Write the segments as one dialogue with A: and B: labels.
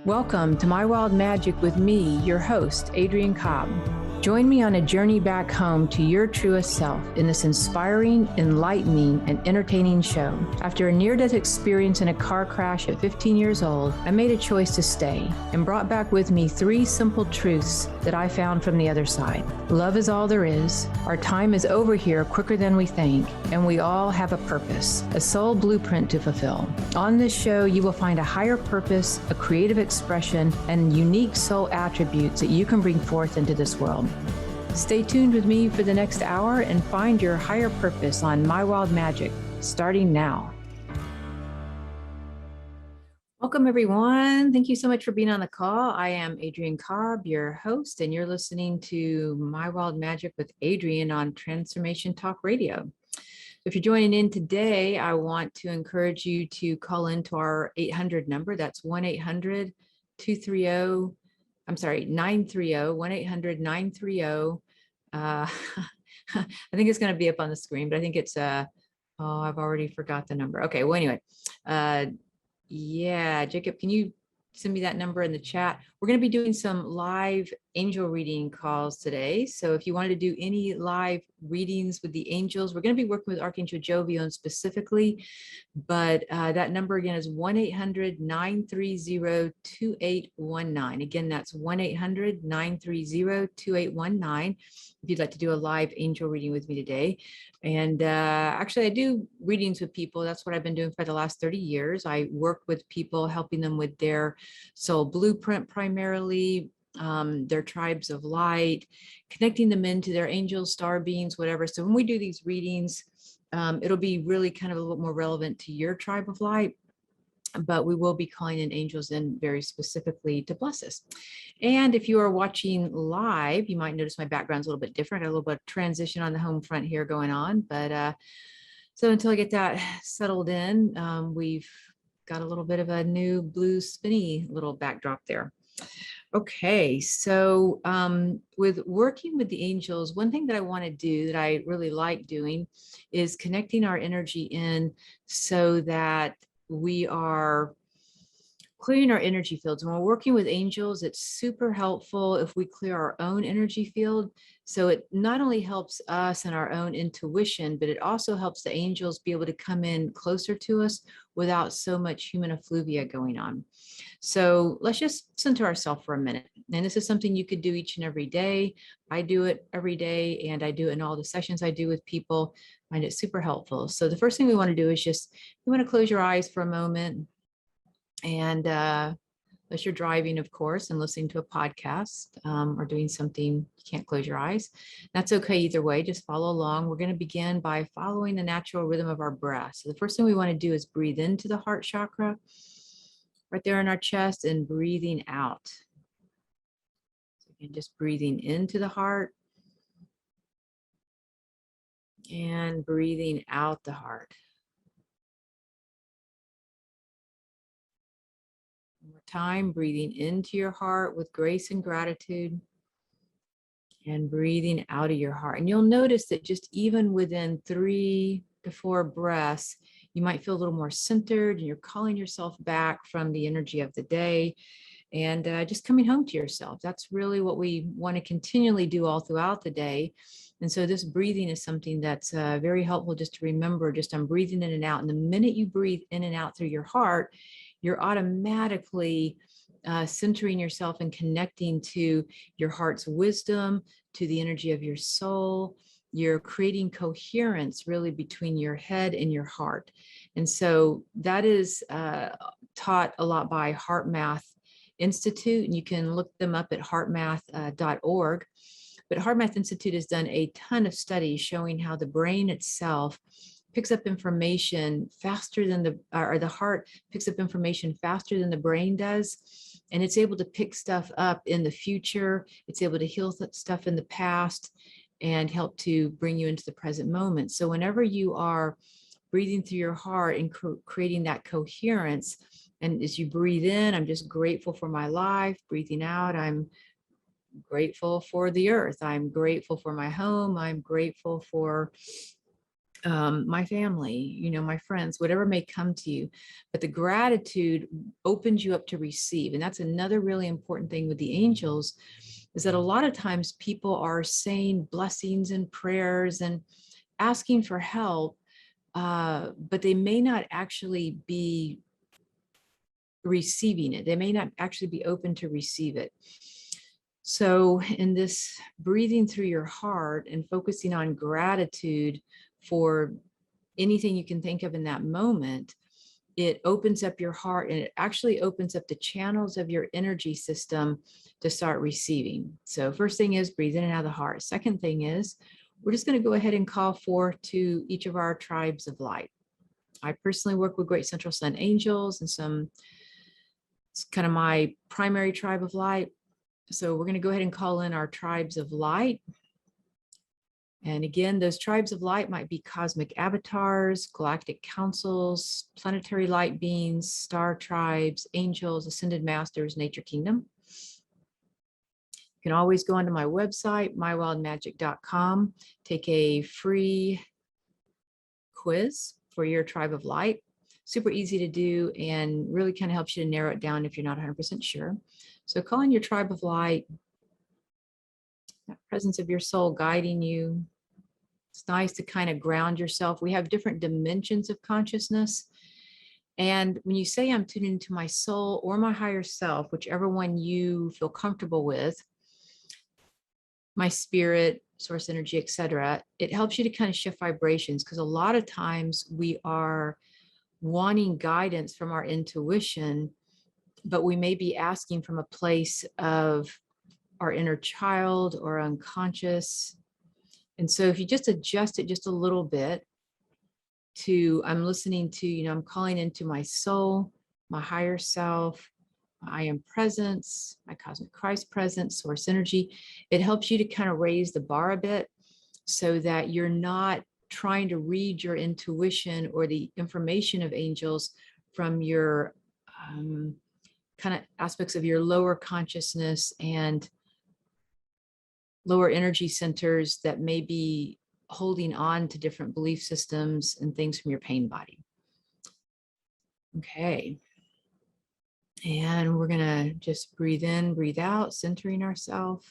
A: Welcome to My Wild Magic with me, your host, Adrienne Cobb. Join me on a journey back home to your truest self in this inspiring, enlightening, and entertaining show. After a near-death experience in a car crash at 15 years old, I made a choice to stay and brought back with me 3 simple truths that I found from the other side. Love is all there is. Our time is over here quicker than we think, and we all have a purpose, a soul blueprint to fulfill. On this show, you will find a higher purpose, a creative expression, and unique soul attributes that you can bring forth into this world. Stay tuned with me for the next hour and find your higher purpose on My Wild Magic, starting now. Welcome, everyone. Thank you so much for being on the call. I am Adrienne Cobb, your host, and you're listening to My Wild Magic with Adrienne on Transformation Talk Radio. If you're joining in today, I want to encourage you to call into our 800 number. That's 1-800-230, 1-800-930. I think it's going to be up on the screen, but I think it's, I've already forgot the number. Okay, well, anyway, yeah, Jacob, can you send me that number in the chat? We're going to be doing some live angel reading calls today. So if you wanted to do any live readings with the angels, we're going to be working with Archangel Jophiel specifically, but that number again is 1-800-930-2819. Again, that's 1-800-930-2819 if you'd like to do a live angel reading with me today. And actually, I do readings with people. That's what I've been doing for the last 30 years. I work with people, helping them with their soul blueprint primarily, their tribes of light, connecting them into their angels, star beings, whatever. So when we do these readings, it'll be really kind of a little more relevant to your tribe of light, but we will be calling in angels in very specifically to bless us. And if you are watching live, you might notice my background's a little bit different. I got a little bit of transition on the home front here going on, but so until I get that settled in, we've got a little bit of a new blue spinny little backdrop there. Okay, so with working with the angels, one thing that I want to do that I really like doing is connecting our energy in so that we are clearing our energy fields. When we're working with angels, it's super helpful if we clear our own energy field. So it not only helps us and our own intuition, but it also helps the angels be able to come in closer to us without so much human effluvia going on. So let's just center ourselves for a minute. And this is something you could do each and every day. I do it every day, and I do it in all the sessions I do with people. I find it super helpful. So the first thing we want to do is just, you want to close your eyes for a moment. And unless you're driving, of course, and listening to a podcast or doing something, you can't close your eyes. That's okay either way, just follow along. We're going to begin by following the natural rhythm of our breath. So the first thing we want to do is breathe into the heart chakra, right there in our chest, and breathing out. So again, just breathing into the heart and breathing out the heart. One more time, breathing into your heart with grace and gratitude and breathing out of your heart. And you'll notice that just even within 3 to 4 breaths, you might feel a little more centered and you're calling yourself back from the energy of the day and just coming home to yourself. That's really what we want to continually do all throughout the day. And so this breathing is something that's very helpful just to remember, just I'm breathing in and out. And the minute you breathe in and out through your heart, you're automatically centering yourself and connecting to your heart's wisdom, to the energy of your soul. You're creating coherence really between your head and your heart. And so that is taught a lot by Heart Math Institute, and you can look them up at heartmath.org. But Heart Math Institute has done a ton of studies showing how the brain itself picks up information faster than the heart picks up information faster than the brain does. And it's able to pick stuff up in the future. It's able to heal stuff in the past and help to bring you into the present moment. So whenever you are breathing through your heart and creating that coherence, and as you breathe in, I'm just grateful for my life. Breathing out, I'm grateful for the earth. I'm grateful for my home. I'm grateful for my family, you know, my friends, whatever may come to you. But the gratitude opens you up to receive. And that's another really important thing with the angels, is that a lot of times people are saying blessings and prayers and asking for help, but they may not actually be receiving it. They may not actually be open to receive it. So in this breathing through your heart and focusing on gratitude for anything you can think of in that moment, it opens up your heart and it actually opens up the channels of your energy system to start receiving. So first thing is breathe in and out of the heart. Second thing is we're just going to go ahead and call forth to each of our tribes of light. I personally work with Great Central Sun Angels and it's kind of my primary tribe of light. So we're going to go ahead and call in our tribes of light. And again, those tribes of light might be cosmic avatars, galactic councils, planetary light beings, star tribes, angels, ascended masters, nature kingdom. You can always go onto my website, mywildmagic.com, take a free quiz for your tribe of light. Super easy to do and really kind of helps you to narrow it down if you're not 100% sure. So call in your tribe of light, that presence of your soul guiding you. It's nice to kind of ground yourself. We have different dimensions of consciousness. And when you say I'm tuning into my soul or my higher self, whichever one you feel comfortable with, my spirit, source energy, etc., it helps you to kind of shift vibrations, because a lot of times we are wanting guidance from our intuition, but we may be asking from a place of our inner child or unconscious. And so if you just adjust it just a little bit to, I'm listening to, you know, I'm calling into my soul, my higher self, I am presence, my cosmic Christ presence, source energy. It helps you to kind of raise the bar a bit so that you're not trying to read your intuition or the information of angels from your kind of aspects of your lower consciousness and lower energy centers that may be holding on to different belief systems and things from your pain body. Okay. And we're going to just breathe in, breathe out, centering ourselves.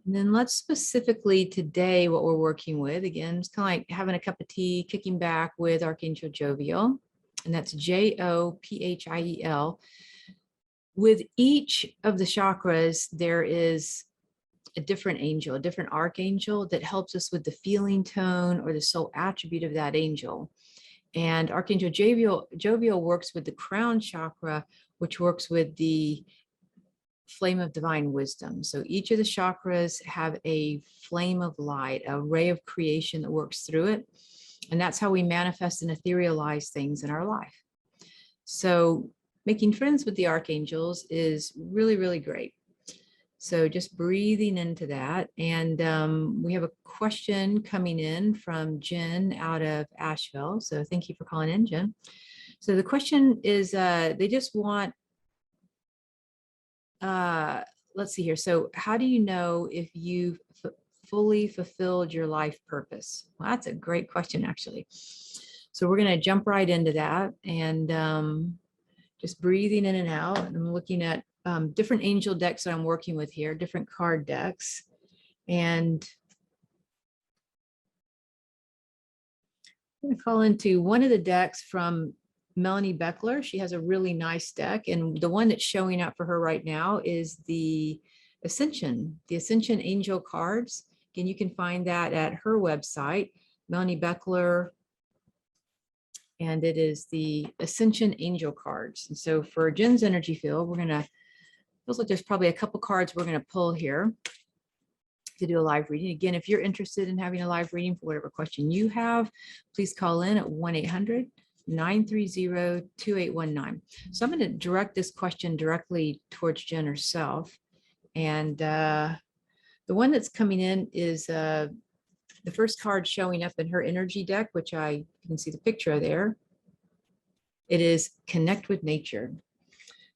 A: And then let's specifically today what we're working with. Again, it's kind of like having a cup of tea, kicking back with Archangel Jophiel. And that's Jophiel. With each of the chakras, there is a different angel, a different archangel that helps us with the feeling tone or the soul attribute of that angel. And Archangel Jophiel works with the crown chakra, which works with the flame of divine wisdom. So each of the chakras have a flame of light, a ray of creation that works through it. And that's how we manifest and etherealize things in our life. So making friends with the archangels is really, really great. So just breathing into that. And we have a question coming in from Jen out of Asheville. So thank you for calling in, Jen. So the question is, they just want, let's see here. So how do you know if you've fully fulfilled your life purpose? Well, that's a great question, actually. So we're going to jump right into that and just breathing in and out. I'm looking at different angel decks that I'm working with here, different card decks. And I'm going to call into one of the decks from Melanie Beckler. She has a really nice deck. And the one that's showing up for her right now is the Ascension Angel cards. Again, you can find that at her website, Melanie Beckler. And it is the Ascension Angel cards. And so for Jen's energy field, we're going to, feels like there's probably a couple cards we're going to pull here to do a live reading. Again, if you're interested in having a live reading for whatever question you have, please call in at 1-800-930-2819. So I'm going to direct this question directly towards Jen herself. And the one that's coming in is the first card showing up in her energy deck, which you can see the picture there. It is Connect with Nature.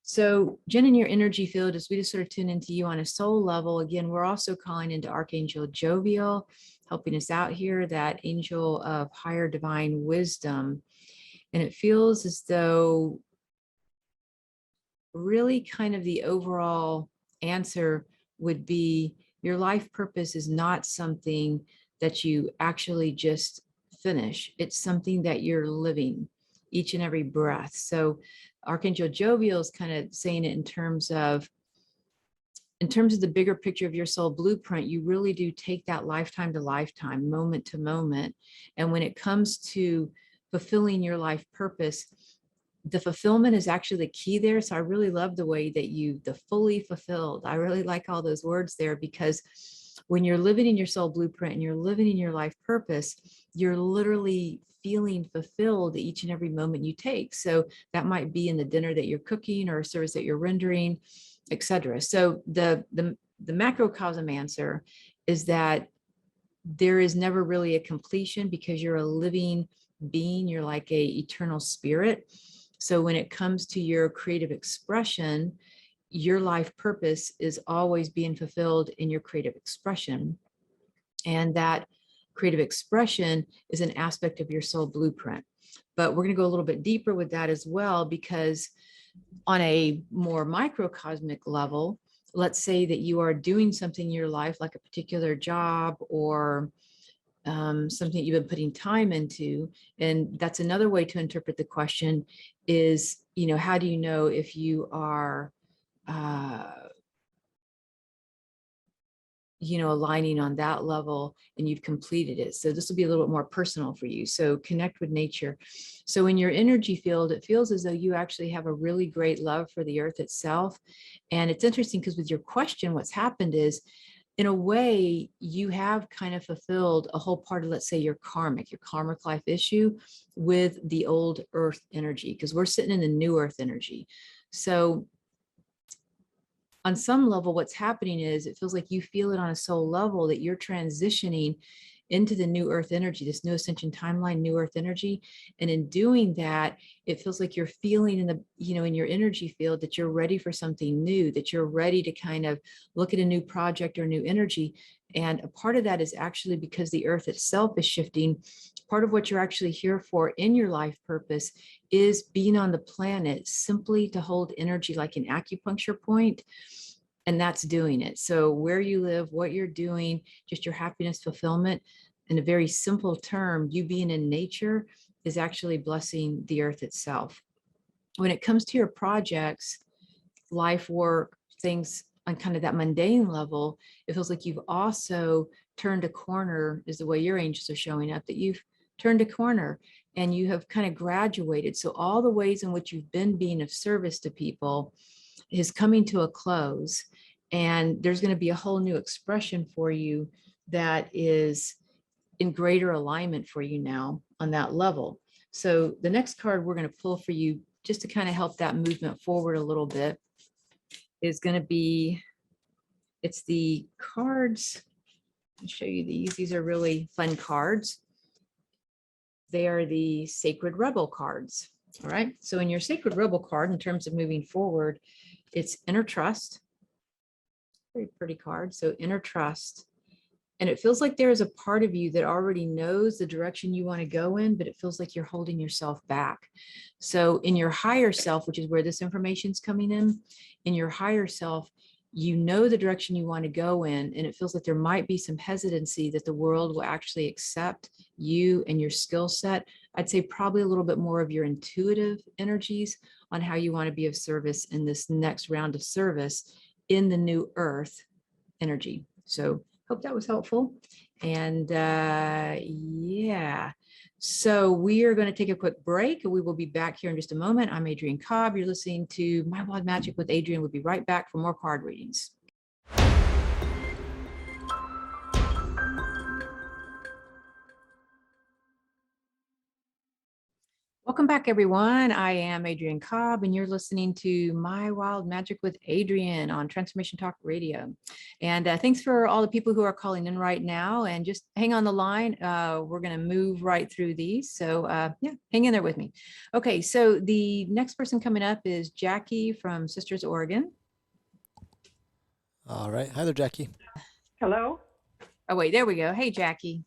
A: So Jen, in your energy field, as we just sort of tune into you on a soul level, again, we're also calling into Archangel Jophiel, helping us out here, that angel of higher divine wisdom. And it feels as though really kind of the overall answer would be your life purpose is not something that you actually just finish. It's something that you're living each and every breath. So Archangel Jovial is kind of saying it in terms of the bigger picture of your soul blueprint. You really do take that lifetime to lifetime, moment to moment. And when it comes to fulfilling your life purpose, the fulfillment is actually the key there. So I really love the way that the fully fulfilled, I really like all those words there, because when you're living in your soul blueprint and you're living in your life purpose, you're literally feeling fulfilled each and every moment you take. So that might be in the dinner that you're cooking or a service that you're rendering, etc. So the macrocosm answer is that there is never really a completion, because you're a living being. You're like a eternal spirit. So when it comes to your creative expression, your life purpose is always being fulfilled in your creative expression. And that creative expression is an aspect of your soul blueprint. But we're going to go a little bit deeper with that as well, because on a more microcosmic level, let's say that you are doing something in your life, like a particular job or something you've been putting time into. And that's another way to interpret the question is, how do you know if you are, aligning on that level and you've completed it? So this will be a little bit more personal for you. So connect with nature. So in your energy field, it feels as though you actually have a really great love for the earth itself. And it's interesting because with your question, what's happened is, in a way, you have kind of fulfilled a whole part of, let's say, your karmic life issue with the old earth energy, because we're sitting in the new earth energy. So on some level, what's happening is it feels like you feel it on a soul level that you're transitioning into the new earth energy, this new ascension timeline, new earth energy. And in doing that, it feels like you're feeling in your energy field that you're ready for something new, that you're ready to kind of look at a new project or new energy. And a part of that is actually because the earth itself is shifting. Part of what you're actually here for in your life purpose is being on the planet simply to hold energy like an acupuncture point. And that's doing it. So where you live, what you're doing, just your happiness, fulfillment, in a very simple term, you being in nature is actually blessing the earth itself. When it comes to your projects, life, work, things on kind of that mundane level, it feels like you've also turned a corner, is the way your angels are showing up, that you've turned a corner and you have kind of graduated. So all the ways in which you've been being of service to people is coming to a close, and there's going to be a whole new expression for you that is in greater alignment for you now on that level. So the next card we're going to pull for you, just to kind of help that movement forward a little bit, is going to be, it's the cards. I'll show you these. These are really fun cards. They are the Sacred Rebel cards. All right. So in your Sacred Rebel card, in terms of moving forward, it's Inner Trust. Very pretty card. So Inner Trust. And it feels like there is a part of you that already knows the direction you want to go in, but it feels like you're holding yourself back. So in your higher self, which is where this information is coming in your higher self, you know the direction you want to go in, and it feels like there might be some hesitancy that the world will actually accept you and your skill set. I'd say probably a little bit more of your intuitive energies on how you want to be of service in this next round of service in the new earth energy. So hope that was helpful. And yeah, so we are going to take a quick break. We will be back here in just a moment. I'm Adrienne Cobb. You're listening to My Wild Magic with Adrienne. We'll be right back for more card readings. Welcome back, everyone. I am Adrienne Cobb, and you're listening to My Wild Magic with Adrienne on Transformation Talk Radio. And thanks for all the people who are calling in right now. And just hang on the line. We're going to move right through these. So yeah, hang in there with me. Okay, so the next person coming up is Jackie from Sisters, Oregon.
B: All right. Hi there, Jackie.
C: Hello.
A: Oh, wait, there we go. Hey, Jackie.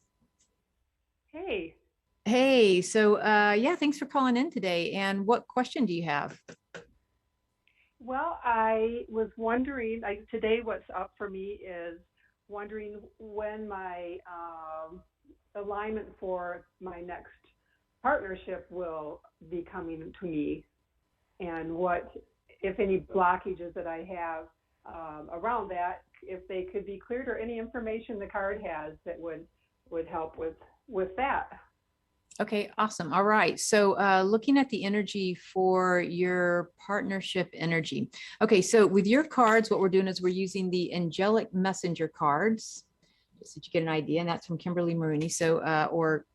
C: Hey.
A: Hey, so yeah, thanks for calling in today. And what question do you have?
C: Well, I was wondering, today what's up for me is wondering when my alignment for my next partnership will be coming to me, and what, if any, blockages that I have around that, if they could be cleared, or any information the card has that would help with that.
A: Okay, awesome. All right. So looking at the energy for your partnership energy. Okay, so with your cards, what we're doing is we're using the Angelic Messenger cards, just so that you get an idea. And that's from Kimberly Maroney. So,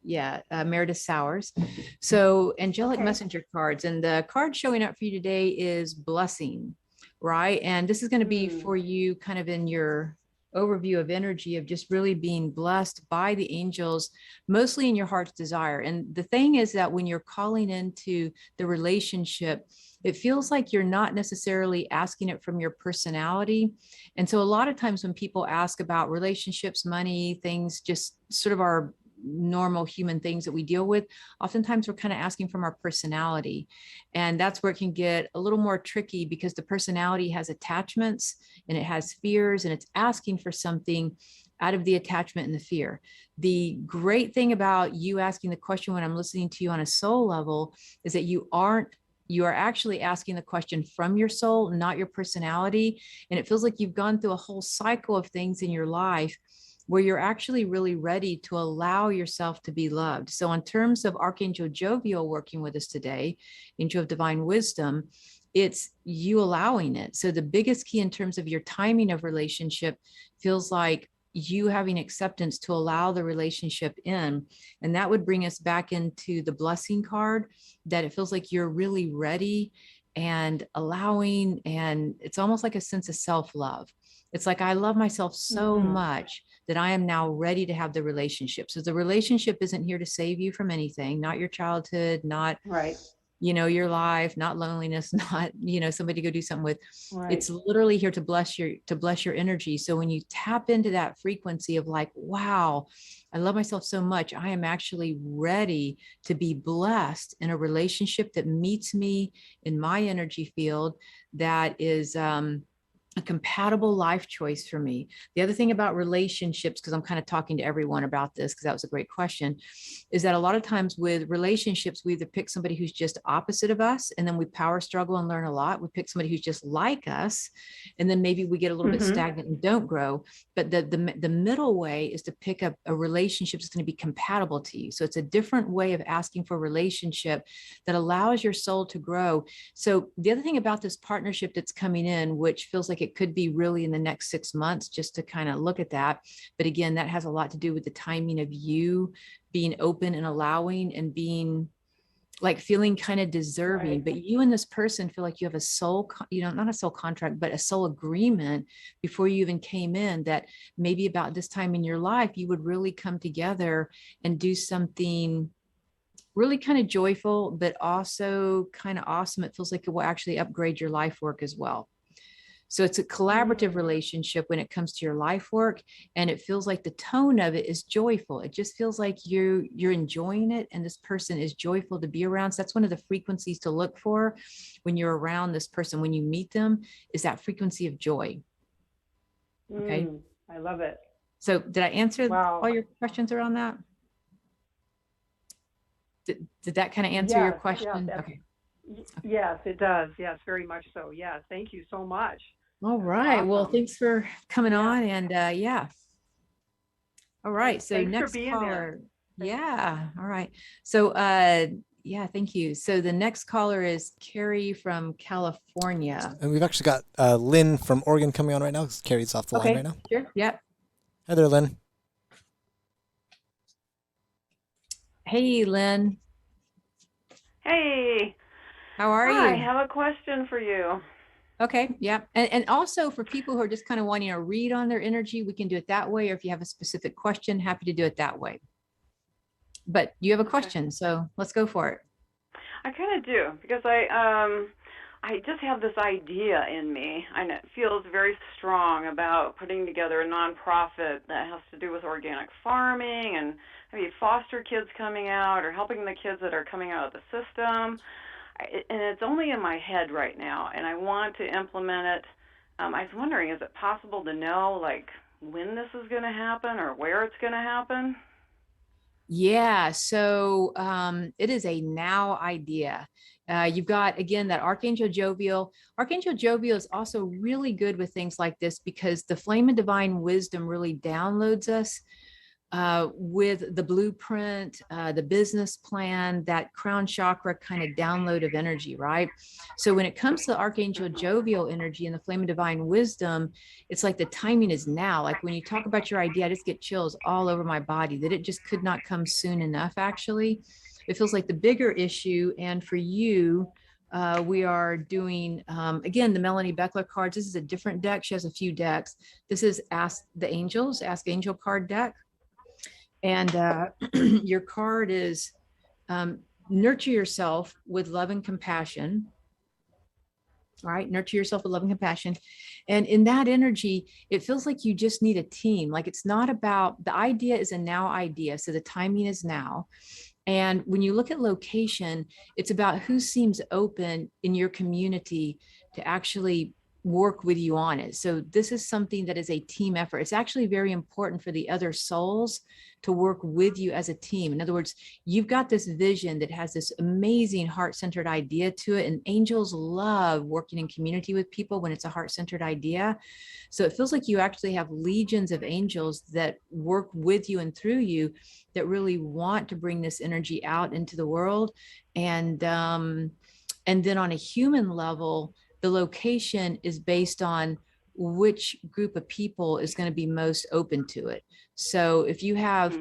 A: Meredith Sowers. So Angelic Messenger cards. And the card showing up for you today is blessing, right? And this is going to be for you kind of in your overview of energy of just really being blessed by the angels, mostly in your heart's desire. And the thing is that when you're calling into the relationship, it feels like you're not necessarily asking it from your personality. And so a lot of times when people ask about relationships, money, things, just sort of our normal human things that we deal with, oftentimes we're kind of asking from our personality. And that's where it can get a little more tricky, because the personality has attachments and it has fears, and it's asking for something out of the attachment and the fear. The great thing about you asking the question when I'm listening to you on a soul level is that you are actually asking the question from your soul, not your personality. And it feels like you've gone through a whole cycle of things in your life where you're actually really ready to allow yourself to be loved. So in terms of Archangel Jophiel working with us today, Angel of Divine Wisdom, it's you allowing it. So the biggest key in terms of your timing of relationship feels like you having acceptance to allow the relationship in. And that would bring us back into the blessing card, that it feels like you're really ready and allowing, and it's almost like a sense of self-love. It's like, I love myself so much that I am now ready to have the relationship. So the relationship isn't here to save you from anything, not your childhood, not, your life, not loneliness, not, somebody to go do something with. It's literally here to bless your energy. So when you tap into that frequency of like, wow, I love myself so much, I am actually ready to be blessed in a relationship that meets me in my energy field, that is, a compatible life choice for me. The other thing about relationships, because I'm kind of talking to everyone about this, because that was a great question, is that a lot of times with relationships, we either pick somebody who's just opposite of us, and then we power struggle and learn a lot. We pick somebody who's just like us, and then maybe we get a little bit stagnant and don't grow. But the middle way is to pick up a relationship that's going to be compatible to you. So it's a different way of asking for a relationship that allows your soul to grow. So the other thing about this partnership that's coming in, which feels like it could be really in the next 6 months, just to kind of look at that. But again, that has a lot to do with the timing of you being open and allowing, and being like feeling kind of deserving. But you and this person feel like you have a soul, not a soul contract, but a soul agreement before you even came in, that maybe about this time in your life, you would really come together and do something really kind of joyful, but also kind of awesome. It feels like it will actually upgrade your life work as well. So it's a collaborative relationship when it comes to your life work, and it feels like the tone of it is joyful. It just feels like you're enjoying it, and this person is joyful to be around. So that's one of the frequencies to look for when you're around this person, when you meet them, is that frequency of joy. Okay.
C: I love it.
A: So did I answer all your questions around that? Did that kind of answer your question? Okay.
C: Yes, it does. Yes, very much so. Yes. Thank you so much.
A: All right. Awesome. Well, thanks for coming on. And all right. So
C: thanks
A: next
C: for being
A: caller.
C: There.
A: Yeah. All right. So thank you. So the next caller is Carrie from California.
B: And we've actually got Lynn from Oregon coming on right now, because Carrie's off the line right now.
A: Sure. Yep.
B: Hi there, Lynn.
A: Hey, Lynn.
D: Hey,
A: How are
D: I
A: you?
D: have a question for you.
A: Okay, yeah. And also for people who are just kind of wanting to read on their energy, we can do it that way. Or if you have a specific question, happy to do it that way. But you have a
D: Okay.
A: question, so let's go for it.
D: I kind of do because I just have this idea in me, and it feels very strong about putting together a nonprofit that has to do with organic farming and maybe foster kids coming out or helping the kids that are coming out of the system. And it's only in my head right now, and I want to implement it. I was wondering, is it possible to know like when this is going to happen or where it's going to happen?
A: Yeah, so it is a now idea. You've got, again, that Archangel Jovial. Archangel Jovial is also really good with things like this because the flame of divine wisdom really downloads us with the blueprint, the business plan, that crown chakra kind of download of energy, right? So when it comes to Archangel Jovial energy and the flame of divine wisdom, it's like the timing is now. Like when you talk about your idea, I just get chills all over my body that it just could not come soon enough, actually. It feels like the bigger issue. And for you, we are doing, again, the Melanie Beckler cards. This is a different deck. She has a few decks. This is Ask the Angels, Ask Angel card deck. And your card is nurture yourself with love and compassion. All right, nurture yourself with love and compassion. And in that energy, it feels like you just need a team. Like it's not about the idea is a now idea. So the timing is now. And when you look at location, it's about who seems open in your community to actually work with you on it. So this is something that is a team effort. It's actually very important for the other souls to work with you as a team. In other words, you've got this vision that has this amazing heart-centered idea to it. And angels love working in community with people when it's a heart-centered idea. So it feels like you actually have legions of angels that work with you and through you that really want to bring this energy out into the world. And then on a human level, the location is based on which group of people is going to be most open to it. So if you have,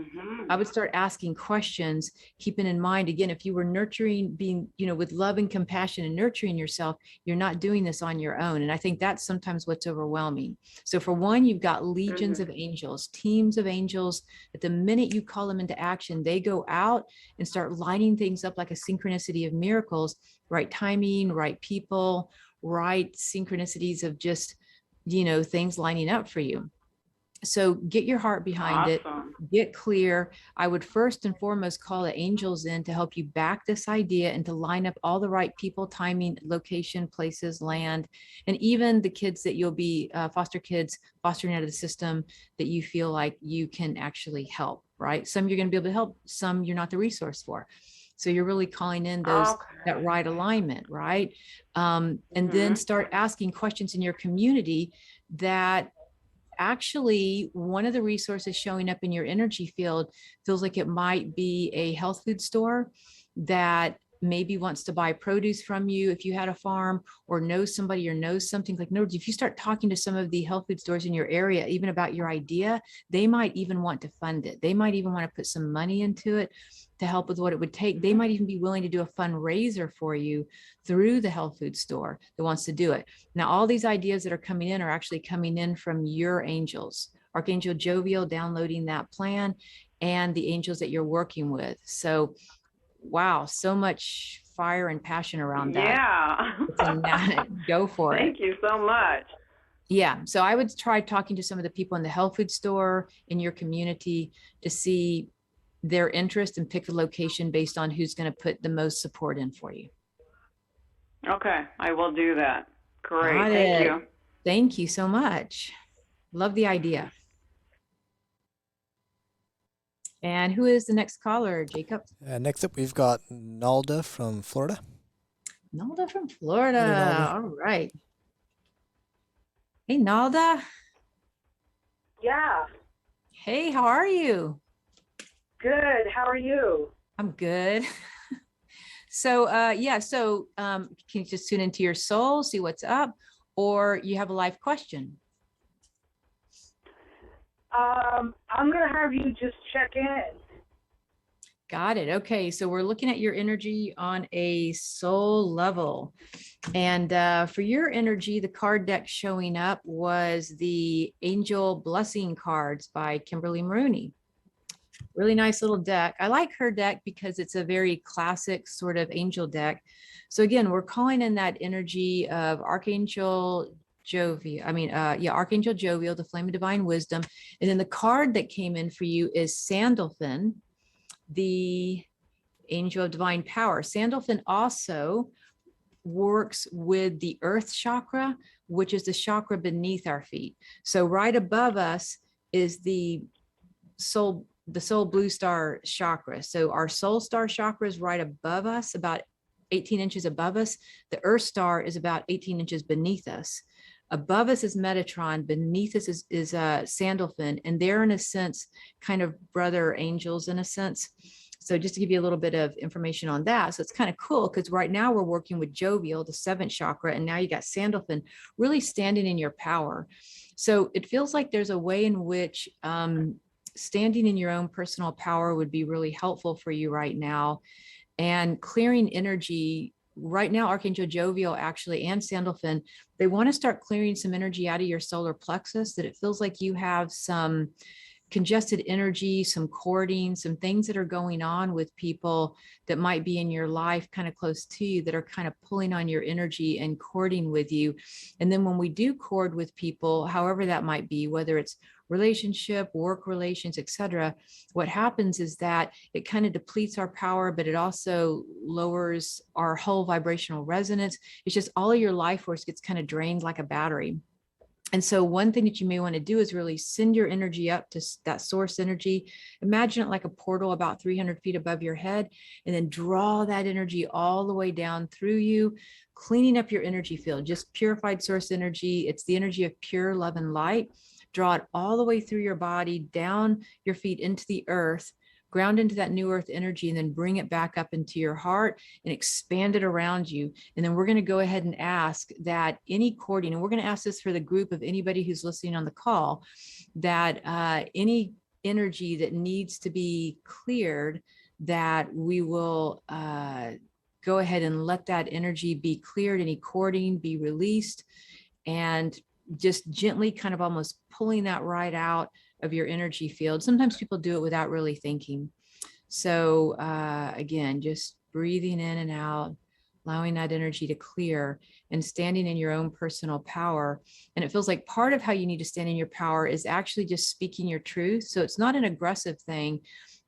A: I would start asking questions, keeping in mind, again, if you were nurturing, being, with love and compassion and nurturing yourself, you're not doing this on your own. And I think that's sometimes what's overwhelming. So for one, you've got legions of angels, teams of angels, that the minute you call them into action, they go out and start lining things up like a synchronicity of miracles, right timing, right people, right synchronicities of just, things lining up for you. So get your heart behind it,
D: Awesome.
A: get clear. I would first and foremost call the angels in to help you back this idea and to line up all the right people, timing, location, places, land, and even the kids that you'll be foster kids, fostering out of the system that you feel like you can actually help, right? Some you're going to be able to help, some you're not the resource for. So you're really calling in those, that right alignment, right? And then start asking questions in your community that actually one of the resources showing up in your energy field feels like it might be a health food store that maybe wants to buy produce from you if you had a farm, or knows somebody or knows something. Like, in other words, if you start talking to some of the health food stores in your area, even about your idea, they might even want to fund it. They might even want to put some money into it to help with what it would take. They might even be willing to do a fundraiser for you through the health food store that wants to do it. Now, all these ideas that are coming in are actually coming in from your angels, Archangel Joviel downloading that plan, and the angels that you're working with. So, wow, so much fire and passion around that.
D: Yeah.
A: Go for it.
D: Thank you so much.
A: Yeah. So I would try talking to some of the people in the health food store in your community to see their interest and pick the location based on who's going to put the most support in for you.
D: Okay, I will do that. Great.
A: Got
D: Thank
A: it.
D: you.
A: Thank you so much. Love the idea. And who is the next caller, Jacob?
B: Next up, we've got Nalda from Florida.
A: Nalda from Florida.
B: Hey, Nalda.
A: All right. Hey, Nalda.
E: Yeah.
A: Hey, how are you?
E: Good. How are you?
A: I'm good. So, can you just tune into your soul, see what's up, or you have a life question?
E: I'm going to have you just check in.
A: Got it. Okay, so we're looking at your energy on a soul level. And for your energy, the card deck showing up was the Angel Blessing cards by Kimberly Maroney. Really nice little deck. I like her deck because it's a very classic sort of angel deck. So again, we're calling in that energy of Archangel Archangel Jovial, the flame of divine wisdom. And then the card that came in for you is Sandalphon, the angel of divine power. Sandalphon also works with the earth chakra, which is the chakra beneath our feet. So right above us is the soul blue star chakra. So our soul star chakra is right above us, about 18 inches above us. The earth star is about 18 inches beneath us. Above us is Metatron, beneath us is Sandalphon, and they're in a sense kind of brother angels in a sense. So just to give you a little bit of information on that. So it's kind of cool because right now we're working with Jovial, the seventh chakra, and now you got Sandalphon really standing in your power. So it feels like there's a way in which standing in your own personal power would be really helpful for you right now. And clearing energy right now, Archangel Jovial actually and Sandalphon, they want to start clearing some energy out of your solar plexus, that it feels like you have some congested energy, some cording, some things that are going on with people that might be in your life kind of close to you that are kind of pulling on your energy and cording with you. And then when we do cord with people, however that might be, whether it's relationship, work relations, etc., what happens is that it kind of depletes our power, but it also lowers our whole vibrational resonance. It's just all of your life force gets kind of drained like a battery. And so one thing that you may want to do is really send your energy up to that source energy. Imagine it like a portal about 300 feet above your head, and then draw that energy all the way down through you, cleaning up your energy field, just purified source energy. It's the energy of pure love and light. Draw it all the way through your body, down your feet into the earth, ground into that new earth energy, and then bring it back up into your heart and expand it around you. And then we're going to go ahead and ask that any cording, and we're going to ask this for the group of anybody who's listening on the call, that any energy that needs to be cleared, that we will go ahead and let that energy be cleared, any cording be released, and just gently kind of almost pulling that right out of your energy field. Sometimes people do it without really thinking. So again, just breathing in and out, allowing that energy to clear and standing in your own personal power. And it feels like part of how you need to stand in your power is actually just speaking your truth. So it's not an aggressive thing.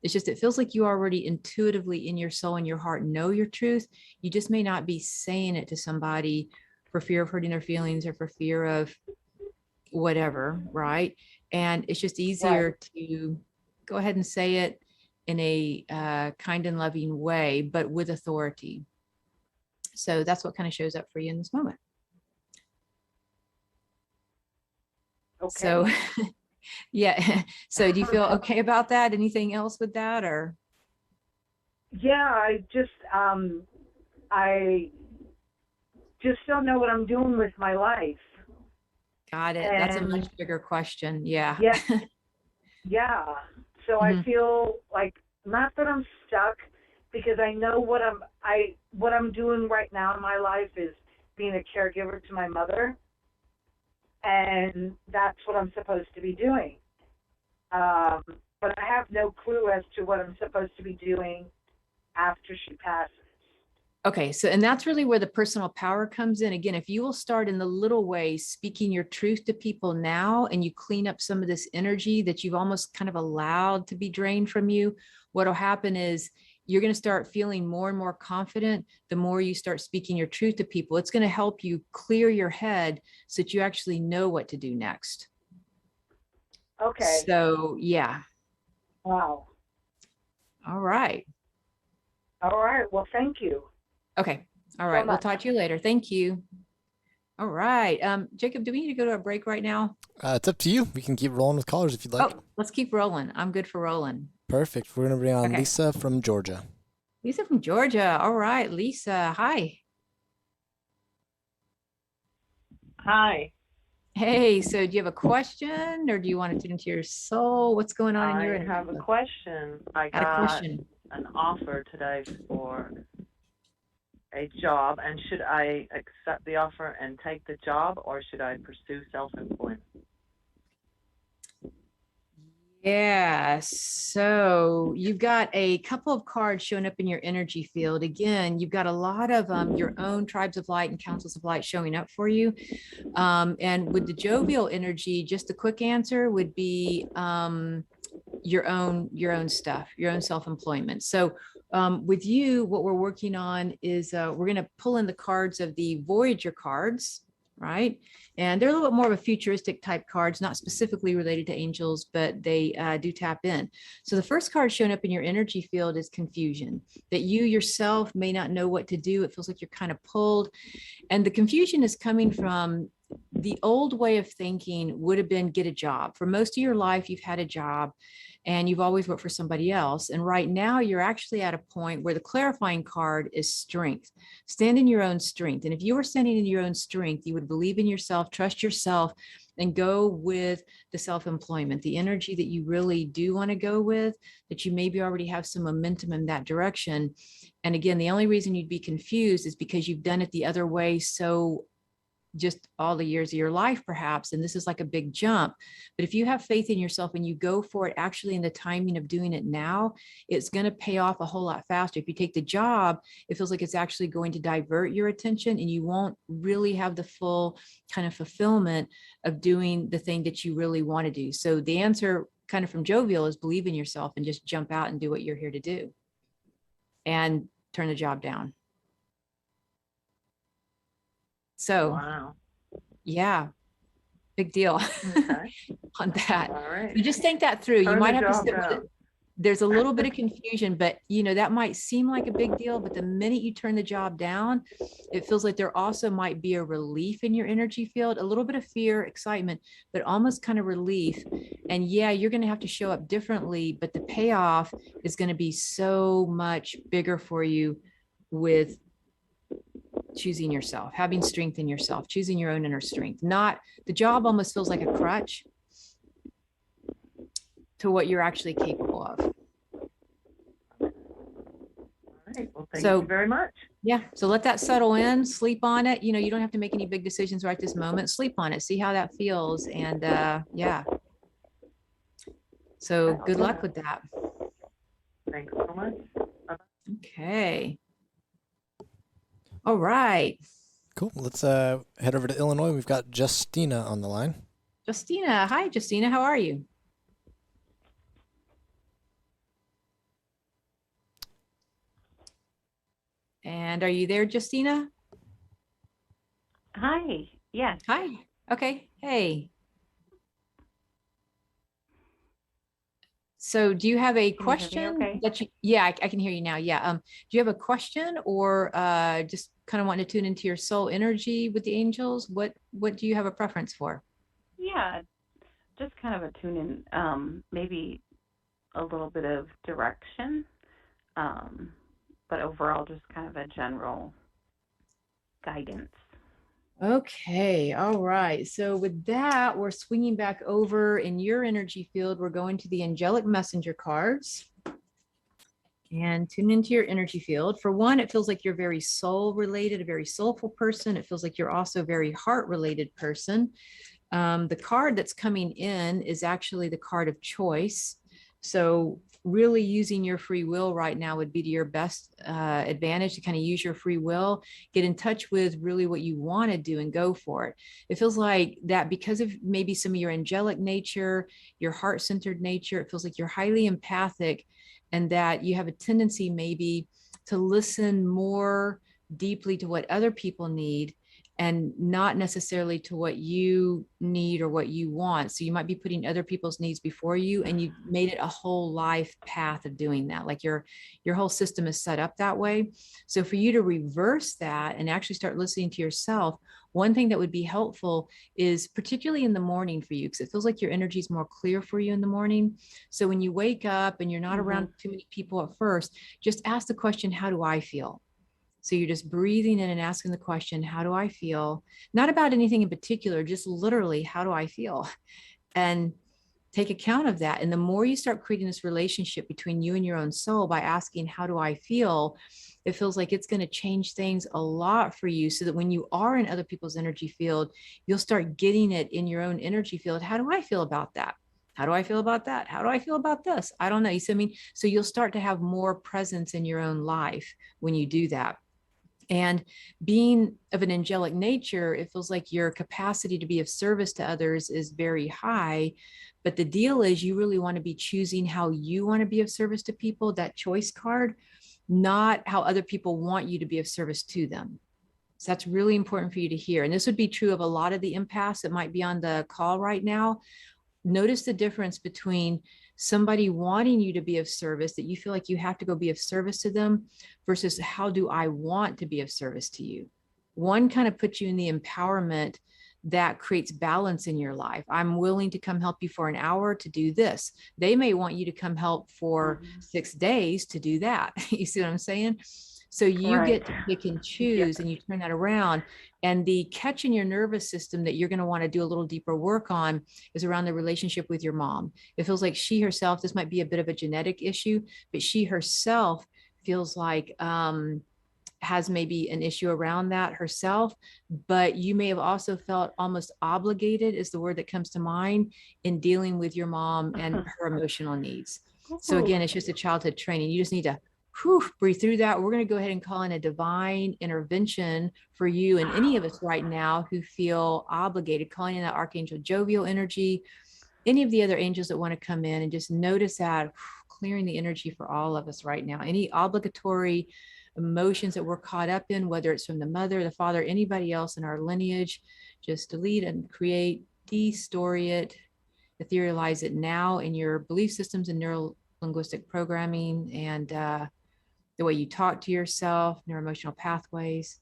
A: It's just, it feels like you already intuitively in your soul and your heart know your truth. You just may not be saying it to somebody for fear of hurting their feelings or for fear of whatever, right? And it's just easier to go ahead and say it in a kind and loving way, but with authority. So that's what kind of shows up for you in this moment.
E: Okay.
A: So yeah. So do you feel okay about that? Anything else with that, or?
E: Yeah, I just don't know what I'm doing with my life.
A: Got it. That's a much bigger question. Yeah.
E: Yeah. Yeah. So I
A: Mhm.
E: feel like, not that I'm stuck, because I know what I'm doing right now in my life is being a caregiver to my mother, and that's what I'm supposed to be doing. But I have no clue as to what I'm supposed to be doing after she passes.
A: Okay, so, and that's really where the personal power comes in. Again, if you will start in the little ways, speaking your truth to people now, and you clean up some of this energy that you've almost kind of allowed to be drained from you, what'll happen is you're going to start feeling more and more confident the more you start speaking your truth to people. It's going to help you clear your head so that you actually know what to do next.
E: Okay.
A: So, yeah.
E: Wow.
A: All right.
E: All right. Well, thank you.
A: Okay. All right.
E: So
A: We'll
E: much.
A: talk to you later. Thank you. All right. Jacob, do we need to go to a break right now?
B: It's up to you. We can keep rolling with callers if you'd like.
A: Oh, let's keep rolling. I'm good for rolling.
B: Perfect. We're going to bring on
A: Okay.
B: Lisa from Georgia.
A: Lisa from Georgia. All right, Lisa. Hi.
F: Hi.
A: Hey, so do you have a question or do you want to tune into your soul? What's going on in your
F: I
A: energy?
F: have a question. I
A: Got a
F: got
A: question.
F: an offer today for a job, and should I accept the offer and take the job, or should I pursue self-employment?
A: Yeah, so you've got a couple of cards showing up in your energy field. Again, you've got a lot of your own tribes of light and councils of light showing up for you. And with the jovial energy, just a quick answer would be your own stuff, your own self-employment. So with you, what we're working on is we're going to pull in the cards of the Voyager cards, right? And they're a little bit more of a futuristic type cards, not specifically related to angels, but they do tap in. So the first card showing up in your energy field is confusion, that you yourself may not know what to do. It feels like you're kind of pulled. And the confusion is coming from the old way of thinking would have been get a job. For most of your life, you've had a job and you've always worked for somebody else. And right now you're actually at a point where the clarifying card is strength. Stand in your own strength. And if you were standing in your own strength, you would believe in yourself, trust yourself, and go with the self-employment, the energy that you really do want to go with, that you maybe already have some momentum in that direction. And again, the only reason you'd be confused is because you've done it the other way so just all the years of your life, perhaps. And this is like a big jump. But if you have faith in yourself and you go for it actually in the timing of doing it now, it's going to pay off a whole lot faster. If you take the job, it feels like it's actually going to divert your attention and you won't really have the full kind of fulfillment of doing the thing that you really want to do. So the answer kind of from Jovial is believe in yourself and just jump out and do what you're here to do and turn the job down. So,
F: wow.
A: Yeah, big deal
F: Okay.
A: on that.
F: All right.
A: You just think that through. You
F: Turn
A: might
F: the
A: have to
F: job
A: sit with
F: down.
A: it. There's a little bit of confusion, but you know, that might seem like a big deal, but the minute you turn the job down, it feels like there also might be a relief in your energy field, a little bit of fear, excitement, but almost kind of relief. And yeah, you're going to have to show up differently, but the payoff is going to be so much bigger for you with choosing yourself, having strength in yourself, choosing your own inner strength. Not the job almost feels like a crutch to what you're actually capable of.
F: All right. Well, thank
A: So-
F: you very much.
A: Yeah. So let that settle in, sleep on it. You know, you don't have to make any big decisions right this moment. Sleep on it, see how that feels. And yeah. So good luck with that.
F: Thanks so much.
A: Okay. All right.
B: Cool. Let's head over to Illinois. We've got Justina on the line.
A: Justina. Hi, Justina. How are you? And are you there, Justina?
G: Hi. Yes.
A: Hi. Okay. Hey. So do you have a
G: Can you hear me
A: question
G: okay?
A: that you, yeah, I can hear you now. Yeah. Do you have a question or just kind of wanting to tune into your soul energy with the angels? What do you have a preference for?
G: Yeah. Just kind of a tune in, maybe a little bit of direction, but overall just kind of a general guidance.
A: Okay. All right. So with that, we're swinging back over in your energy field. We're going to the angelic messenger cards and tune into your energy field. For one, it feels like you're very soul related, a very soulful person. It feels like you're also a very heart related person. The card that's coming in is actually the card of choice. So really using your free will right now would be to your best advantage to kind of use your free will, get in touch with really what you want to do and go for it. It feels like that because of maybe some of your angelic nature, your heart-centered nature, it feels like you're highly empathic and that you have a tendency maybe to listen more deeply to what other people need and not necessarily to what you need or what you want. So you might be putting other people's needs before you, and you made it a whole life path of doing that. Like your whole system is set up that way. So for you to reverse that and actually start listening to yourself, one thing that would be helpful is particularly in the morning for you, because it feels like your energy is more clear for you in the morning. So when you wake up and you're not around too many people at first, just ask the question, how do I feel? So you're just breathing in and asking the question, how do I feel? Not about anything in particular, just literally, how do I feel? And take account of that. And the more you start creating this relationship between you and your own soul by asking, how do I feel? It feels like it's going to change things a lot for you, so that when you are in other people's energy field, you'll start getting it in your own energy field. How do I feel about that? How do I feel about that? How do I feel about this? I don't know. You see what I mean? So you'll start to have more presence in your own life when you do that. And being of an angelic nature, it feels like your capacity to be of service to others is very high. But the deal is, you really want to be choosing how you want to be of service to people, that choice card, not how other people want you to be of service to them. So that's really important for you to hear. And this would be true of a lot of the empaths that might be on the call right now. Notice the difference between somebody wanting you to be of service, that you feel like you have to go be of service to them, versus how do I want to be of service to you? One kind of puts you in the empowerment that creates balance in your life. I'm willing to come help you for an hour to do this. They may want you to come help for 6 days to do that. You see what I'm saying? So you get to pick and choose, and you turn that around. And the catch in your nervous system that you're going to want to do a little deeper work on is around the relationship with your mom. It feels like she herself, this might be a bit of a genetic issue, but she herself feels like has maybe an issue around that herself. But you may have also felt almost obligated, is the word that comes to mind, in dealing with your mom and her emotional needs. So again, it's just a childhood training. You just need to breathe through that. We're going to go ahead and call in a divine intervention for you and any of us right now who feel obligated, calling in that Archangel Jophiel energy, any of the other angels that want to come in, and just notice that clearing the energy for all of us right now. Any obligatory emotions that we're caught up in, whether it's from the mother, the father, anybody else in our lineage, just delete and create, de-story it, etherealize it now in your belief systems and neuro-linguistic programming, and the way you talk to yourself, neuroemotional pathways.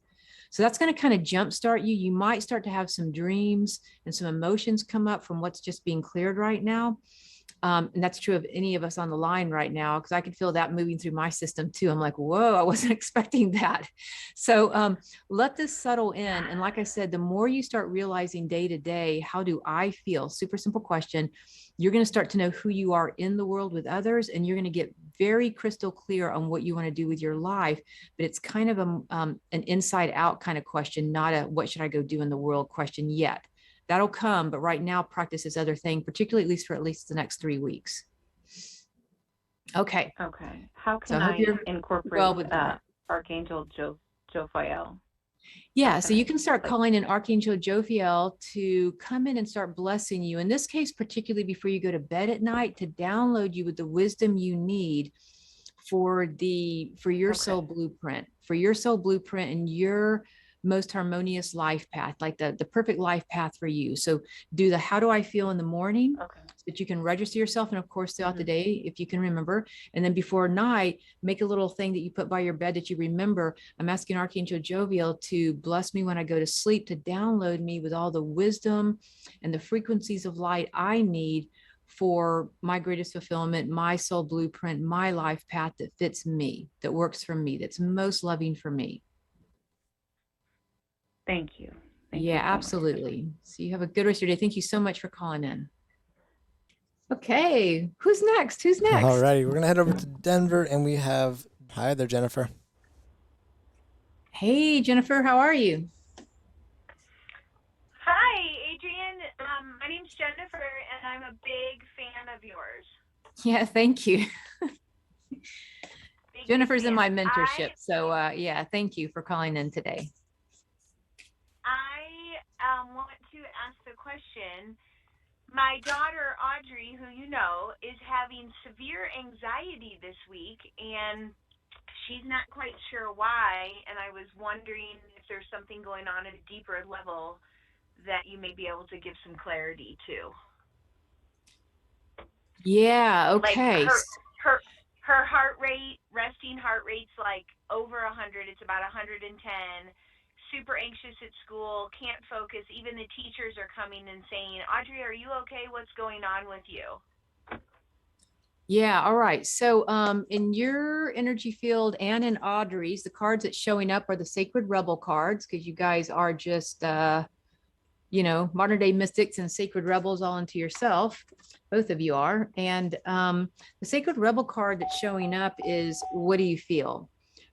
A: So that's going to kind of jumpstart you. You might start to have some dreams and some emotions come up from what's just being cleared right now. And that's true of any of us on the line right now, because I could feel that moving through my system too. I'm like, whoa, I wasn't expecting that. So let this settle in. And like I said, the more you start realizing day to day, how do I feel? Super simple question. You're going to start to know who you are in the world with others, and you're going to get very crystal clear on what you want to do with your life. But it's kind of an inside out kind of question, not a what should I go do in the world question yet. That'll come, but right now practice this other thing, particularly at least for at least the next 3 weeks. Okay.
G: Okay. How can I incorporate Archangel Jophiel?
A: Yeah, so you can start calling in Archangel Jophiel to come in and start blessing you. In this case, particularly before you go to bed at night, to download you with the wisdom you need for your soul blueprint, and your most harmonious life path, like the perfect life path for you. So do the how do I feel in the morning, so that you can register yourself, and of course throughout the day if you can remember. And then before night, make a little thing that you put by your bed that you remember. I'm asking Archangel Jophiel to bless me when I go to sleep, to download me with all the wisdom and the frequencies of light I need for my greatest fulfillment, my soul blueprint, my life path that fits me, that works for me, that's most loving for me.
G: Thank you.
A: Yeah, absolutely. So you have a good rest of your day. Thank you so much for calling in. Okay, who's next?
B: All righty, we're going to head over to Denver, and we have, hi there, Jennifer.
A: Hey, Jennifer, how are you?
H: Hi, Adrienne. My name's Jennifer, and I'm a big fan of yours.
A: Yeah, thank you. Jennifer's
H: fan.
A: in my mentorship. Yeah, thank you for calling in today.
H: I want to ask the question. My daughter, Audrey, who you know, is having severe anxiety this week, and she's not quite sure why, and I was wondering if there's something going on at a deeper level that you may be able to give some clarity to.
A: Yeah, okay.
H: Like her heart rate, resting heart rate's like over 100. It's about 110. Super anxious at school, can't focus. Even the teachers are coming and saying, Audrey, are you okay? What's going on with you?
A: Yeah, all right. So in your energy field and in Audrey's, the cards that's showing up are the Sacred Rebel cards, because you guys are just, modern day mystics and sacred rebels all into yourself. both of you are. And the Sacred Rebel card that's showing up is, what do you feel?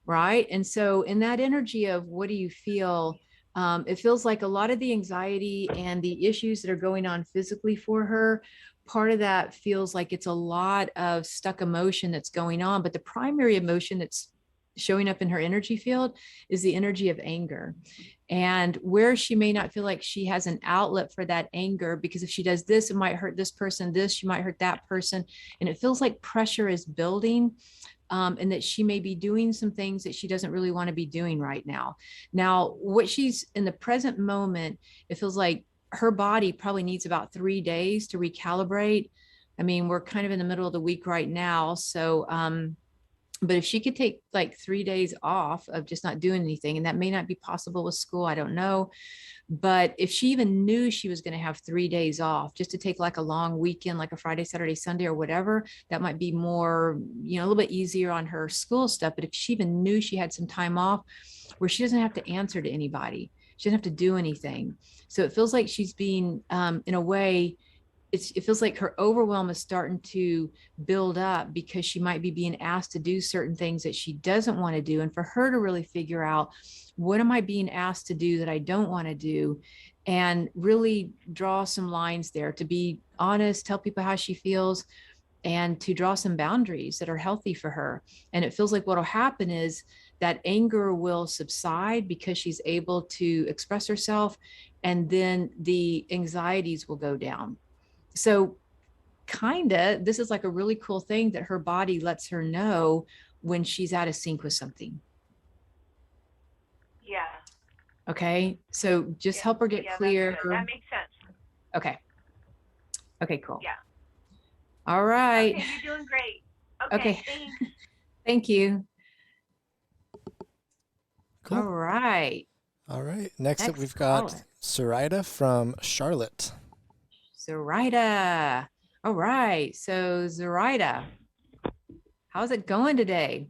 A: Right. And so in that energy of what do you feel, it feels like a lot of the anxiety and the issues that are going on physically for her, part of that feels like it's a lot of stuck emotion that's going on. But the primary emotion that's showing up in her energy field is the energy of anger. And where she may not feel like she has an outlet for that anger, because if she does this, it might hurt this person, this, she might hurt that person. And it feels like pressure is building. And that she may be doing some things that she doesn't really want to be doing right now. Now, what she's in the present moment, it feels like her body probably needs about 3 days to recalibrate. I mean, we're kind of in the middle of the week right now. So, but if she could take like 3 days off of just not doing anything, and that may not be possible with school, I don't know. But if she even knew she was going to have 3 days off, just to take like a long weekend, like a Friday, Saturday, Sunday, or whatever, that might be more, a little bit easier on her school stuff. But if she even knew she had some time off where she doesn't have to answer to anybody, she doesn't have to do anything. So it feels like she's being, in a way, it feels like her overwhelm is starting to build up because she might be being asked to do certain things that she doesn't want to do. And for her to really figure out, what am I being asked to do that I don't want to do? And really draw some lines there, to be honest, tell people how she feels, and to draw some boundaries that are healthy for her. And it feels like what'll happen is that anger will subside because she's able to express herself, and then the anxieties will go down. So this is like a really cool thing that her body lets her know when she's out of sync with something.
H: Yeah.
A: Okay. So just help her get clear.
H: That makes sense.
A: Okay. Okay, cool.
H: Yeah.
A: All right.
H: Okay, you're doing great. Okay. Thanks.
A: Thank you.
B: Cool.
A: All right.
B: All right. Next up, we've got
A: caller.
B: Sarita from Charlotte.
A: Zoraida. All right. So Zoraida, how's it going today?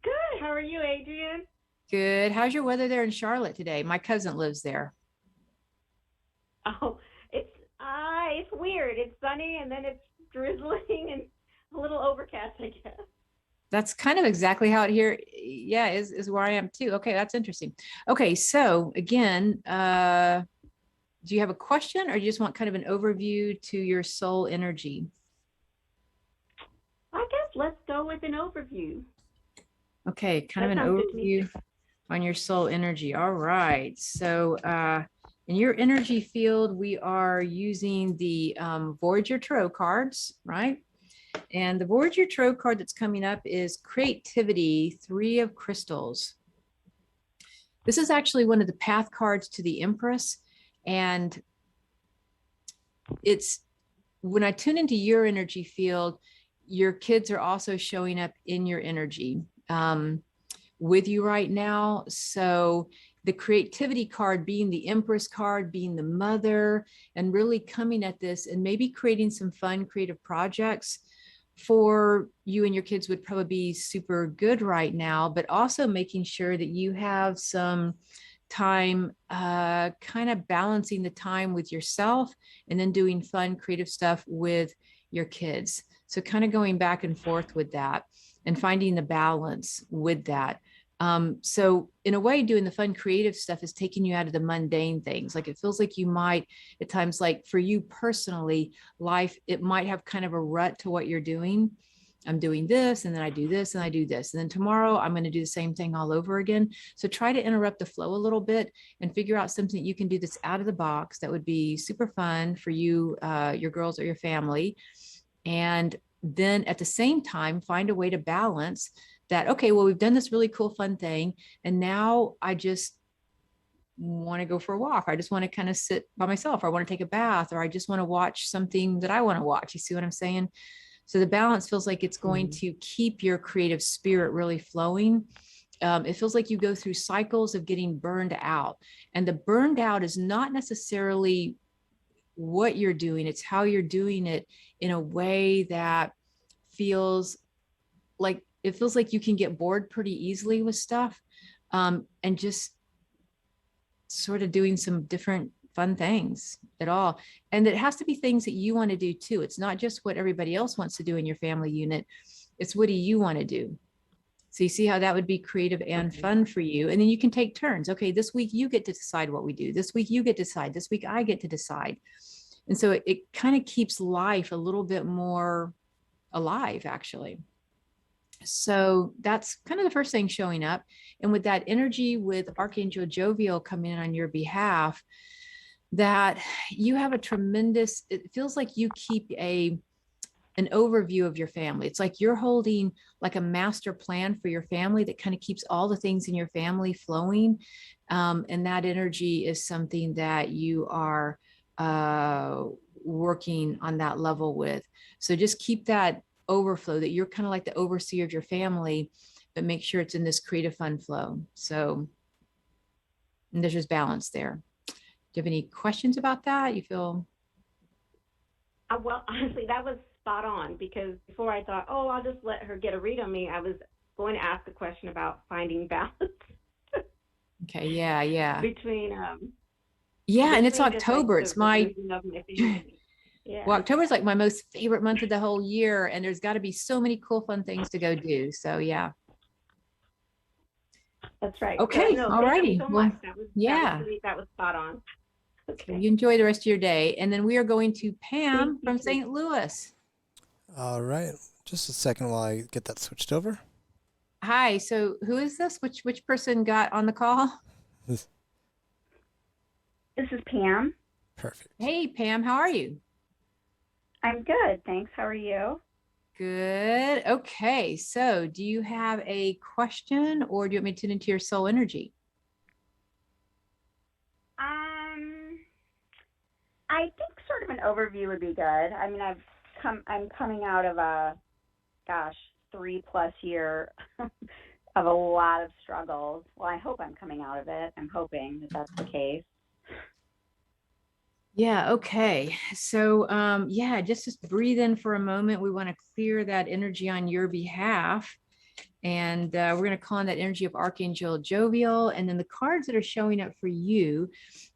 I: Good. How are you, Adrienne?
A: Good. How's your weather there in Charlotte today? My cousin lives there.
I: Oh, it's weird. It's sunny and then it's drizzling and a little overcast, I guess.
A: That's kind of exactly how it here, yeah, is where I am too. Okay, that's interesting. Okay, so again, do you have a question, or do you just want kind of an overview to your soul energy?
I: I guess let's go with an overview.
A: Okay, kind of an overview on your soul energy. All right. So in your energy field, we are using the Voyager Tarot cards, right? And the Voyager Tarot card that's coming up is Creativity, 3 of Crystals. This is actually one of the path cards to the Empress. And it's, when I tune into your energy field, your kids are also showing up in your energy with you right now. So the creativity card being the Empress card, being the mother, and really coming at this and maybe creating some fun creative projects for you and your kids would probably be super good right now, but also making sure that you have some time, kind of balancing the time with yourself and then doing fun creative stuff with your kids. So kind of going back and forth with that and finding the balance with that. So in a way, doing the fun creative stuff is taking you out of the mundane things. Like it feels like you might at times, like for you personally, life, it might have kind of a rut to what you're doing. I'm doing this, and then I do this, and I do this. And then tomorrow I'm going to do the same thing all over again. So try to interrupt the flow a little bit and figure out something that you can do that's out of the box that would be super fun for you, your girls or your family. And then at the same time, find a way to balance that. Okay, well, we've done this really cool, fun thing. And now I just want to go for a walk. I just want to kind of sit by myself, or I want to take a bath, or I just want to watch something that I want to watch. You see what I'm saying? So the balance feels like it's going to keep your creative spirit really flowing. It feels like you go through cycles of getting burned out, and the burned out is not necessarily what you're doing. It's how you're doing it in a way that feels like, it feels like you can get bored pretty easily with stuff, and just sort of doing some different fun things at all. And it has to be things that you want to do too. It's not just what everybody else wants to do in your family unit. It's what do you want to do? So you see how that would be creative and fun for you. And then you can take turns. Okay, this week you get to decide what we do. This week you get to decide. This week I get to decide. And so it kind of keeps life a little bit more alive, actually. So that's kind of the first thing showing up. And with that energy with Archangel Jophiel coming in on your behalf, that you have a tremendous, it feels like you keep an overview of your family. It's like you're holding like a master plan for your family that kind of keeps all the things in your family flowing. And that energy is something that you are working on that level with. So just keep that overflow, that you're kind of like the overseer of your family, but make sure it's in this creative fun flow. So and there's just balance there. Do you have any questions about that? You feel?
I: Well, honestly, that was spot on, because before I thought, oh, I'll just let her get a read on me, I was going to ask a question about finding balance.
A: Okay. Yeah.
I: Between
A: yeah, and it's
I: between just, like,
A: October.
I: the
A: It's my
I: religion of my family. Yeah.
A: well, October is like my most favorite month of the whole year, and there's got to be so many cool, fun things to go do. So yeah.
I: That's right.
A: Okay.
I: No,
A: All
I: thank
A: righty.
I: you so
A: Well,
I: much.
A: yeah.
I: That was spot on. Okay.
A: You enjoy the rest of your day, and then we are going to Pam
I: Thank you,
A: from
I: too.
A: St. Louis.
B: All right. Just a second while I get that switched over.
A: Hi. So who is this? Which person got on the call?
J: This is Pam.
B: Perfect.
A: Hey, Pam. How are you?
J: I'm good, thanks. How are you?
A: Good. Okay. So do you have a question, or do you want me to tune into your soul energy?
J: I think sort of an overview would be good. I mean, I'm coming out of a 3+ year of a lot of struggles. Well, I hope I'm coming out of it. I'm hoping that that's the case.
A: Yeah. Okay. So, yeah, just breathe in for a moment. We want to clear that energy on your behalf. And we're going to call on that energy of Archangel Jophiel. And then the cards that are showing up for you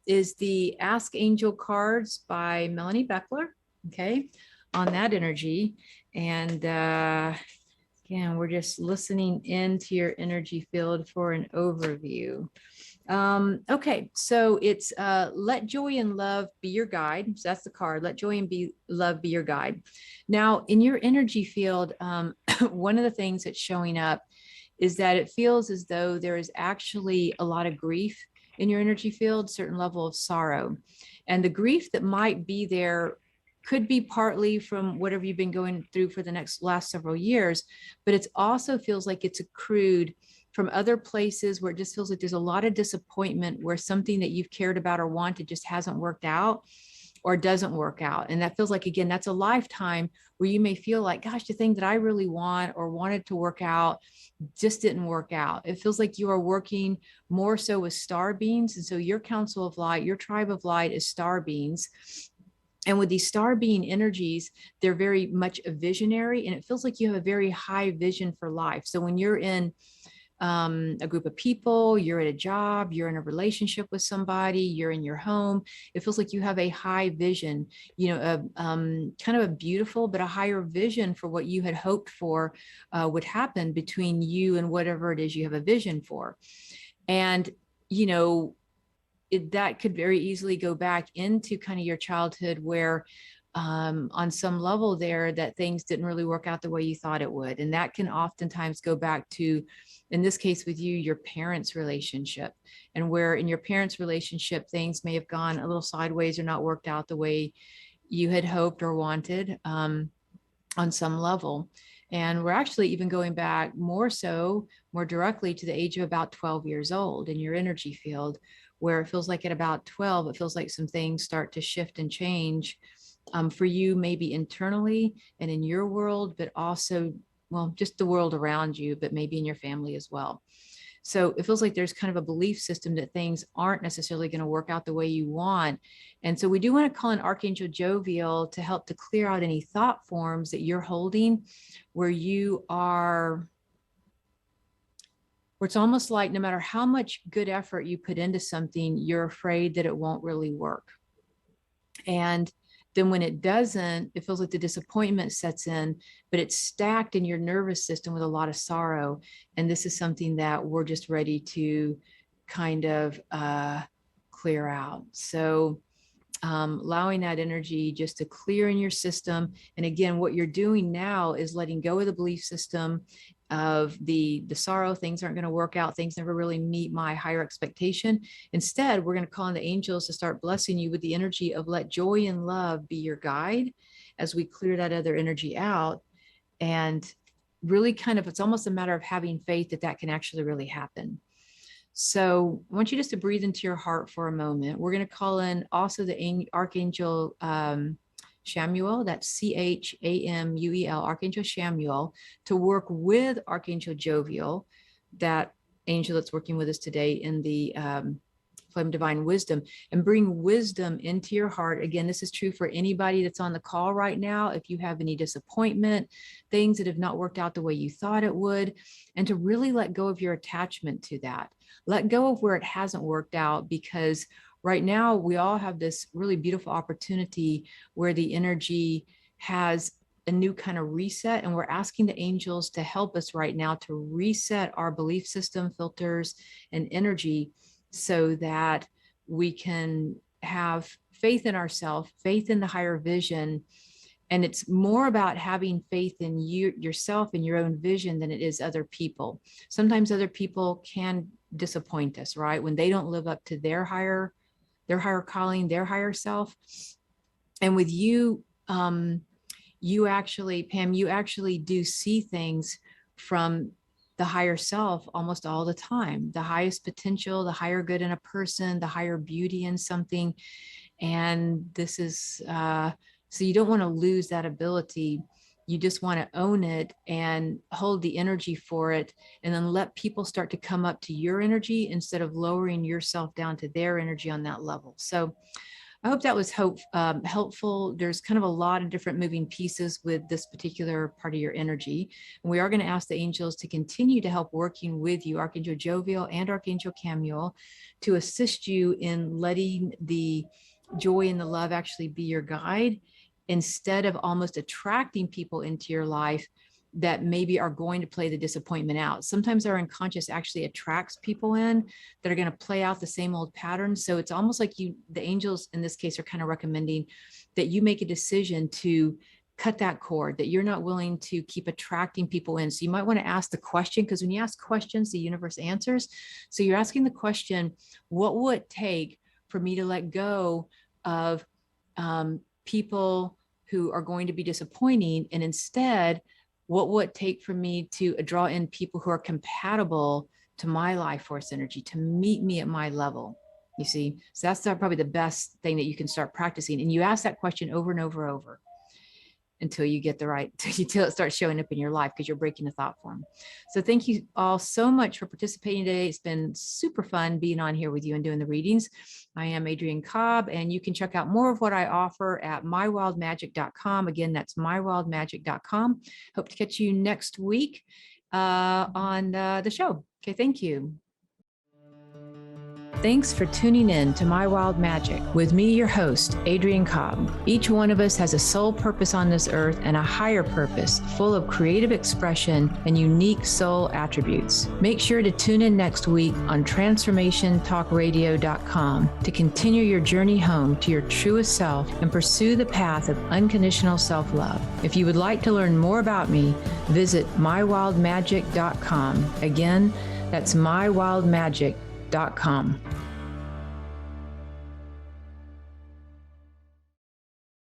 A: is the Ask Angel cards by Melanie Beckler. Okay. On that energy. And again, we're just listening into your energy field for an overview. Okay, so it's let joy and love be your guide. So that's the card. Let joy and love be your guide. Now, in your energy field, one of the things that's showing up is that it feels as though there is actually a lot of grief in your energy field, certain level of sorrow. And the grief that might be there could be partly from whatever you've been going through for the last several years, but it also feels like it's accrued from other places where it just feels like there's a lot of disappointment where something that you've cared about or wanted just hasn't worked out or doesn't work out. And that feels like, again, that's a lifetime where you may feel like, gosh, the thing that I really want or wanted to work out just didn't work out. It feels like you are working more so with star beings. And so your council of light, your tribe of light is star beings. And with these star being energies, they're very much a visionary, and it feels like you have a very high vision for life. So when you're in a group of people, you're at a job, you're in a relationship with somebody, you're in your home, it feels like you have a high vision, kind of a beautiful, but a higher vision for what you had hoped for would happen between you and whatever it is you have a vision for. And, that could very easily go back into kind of your childhood where on some level there that things didn't really work out the way you thought it would. And that can oftentimes go back to, in this case with you, your parents' relationship, and where in your parents' relationship, things may have gone a little sideways or not worked out the way you had hoped or wanted on some level. And we're actually even going back more directly to the age of about 12 years old in your energy field, where it feels like at about 12, it feels like some things start to shift and change for you, maybe internally and in your world, but also, well, just the world around you, but maybe in your family as well. So it feels like there's kind of a belief system that things aren't necessarily going to work out the way you want. And so we do want to call in Archangel Jophiel to help to clear out any thought forms that you're holding where you are where it's almost like no matter how much good effort you put into something, you're afraid that it won't really work. And then when it doesn't, it feels like the disappointment sets in, but it's stacked in your nervous system with a lot of sorrow. And this is something that we're just ready to kind of clear out. So allowing that energy just to clear in your system. And again, what you're doing now is letting go of the belief system of the sorrow, things aren't going to work out, things never really meet my higher expectation. Instead, we're going to call on the angels to start blessing you with the energy of let joy and love be your guide as we clear that other energy out. And really kind of, it's almost a matter of having faith that that can actually really happen. So I want you just to breathe into your heart for a moment. We're going to call in also the Archangel Chamuel, that's Chamuel, Archangel Chamuel, to work with Archangel Jophiel, that angel that's working with us today in the Flame Divine Wisdom, and bring wisdom into your heart. Again, this is true for anybody that's on the call right now. If you have any disappointment, things that have not worked out the way you thought it would, and to really let go of your attachment to that. Let go of where it hasn't worked out, because right now we all have this really beautiful opportunity where the energy has a new kind of reset, and we're asking the angels to help us right now to reset our belief system, filters, and energy so that we can have faith in ourselves, faith in the higher vision. And it's more about having faith in yourself and your own vision than it is other people. Sometimes other people can disappoint us, right? When they don't live up to their higher calling, their higher self. And with you, you actually, Pam, you actually do see things from the higher self almost all the time, the highest potential, the higher good in a person, the higher beauty in something. And this is, so you don't want to lose that ability. You just want to own it and hold the energy for it, and then let people start to come up to your energy instead of lowering yourself down to their energy on that level. So I hope that was helpful. There's kind of a lot of different moving pieces with this particular part of your energy. And we are going to ask the angels to continue to help working with you, Archangel Jophiel and Archangel Chamuel, to assist you in letting the joy and the love actually be your guide, instead of almost attracting people into your life that maybe are going to play the disappointment out. Sometimes our unconscious actually attracts people in that are going to play out the same old patterns. So it's almost like the angels in this case are kind of recommending that you make a decision to cut that cord, that you're not willing to keep attracting people in. So you might want to ask the question, because when you ask questions, the universe answers. So you're asking the question, what would it take for me to let go of people who are going to be disappointing, and instead, what would it take for me to draw in people who are compatible to my life force energy, to meet me at my level? You see, so that's probably the best thing that you can start practicing. And you ask that question over and over and over until you get the right, until it starts showing up in your life, because you're breaking the thought form. So thank you all so much for participating today. It's been super fun being on here with you and doing the readings. I am Adrienne Cobb, and you can check out more of what I offer at mywildmagic.com. Again, that's mywildmagic.com. Hope to catch you next week on the show. Okay, thank you. Thanks for tuning in to My Wild Magic with me, your host, Adrienne Cobb. Each one of us has a soul purpose on this earth and a higher purpose full of creative expression and unique soul attributes. Make sure to tune in next week on transformationtalkradio.com to continue your journey home to your truest self and pursue the path of unconditional self-love. If you would like to learn more about me, visit mywildmagic.com. Again, that's mywildmagic.com.